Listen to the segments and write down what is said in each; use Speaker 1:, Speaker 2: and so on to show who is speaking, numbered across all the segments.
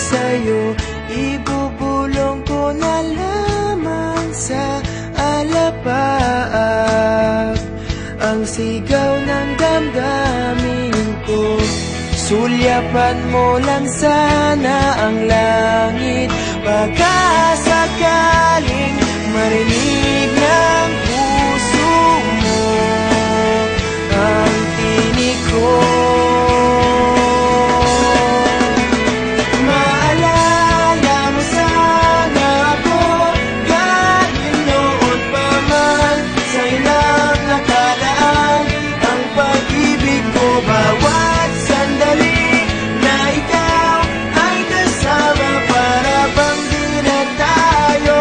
Speaker 1: sa'yo, ibubulong ko na lamang sa alapaap ang sigaw ng damdamin ko. Sulyapan mo lang sana ang langit, baka sakaling marinig ng puso mo ang tinig ko. Maalala mo sana ako kahit noon pa man sa ilang nakalaan ang pag-ibig ko. Bawat sandali na ikaw ay kasama, para bang di na tayo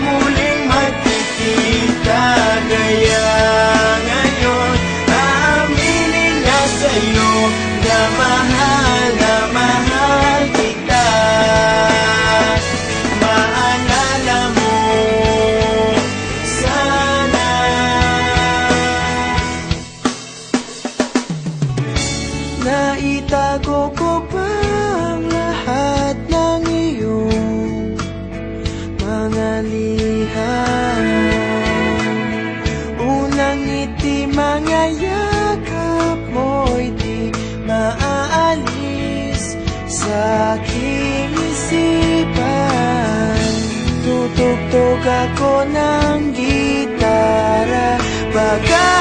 Speaker 1: muling magkikita. Kaya ngayon aaminin na sa'yo na mahal kita. Maalala mo sana. Naitago ko pa ang lahat ng iyong mga liham. Unang ngiti, mga yakap mo'y di maaalis sa aking isipan. Tutugtog ako ng gitara, baka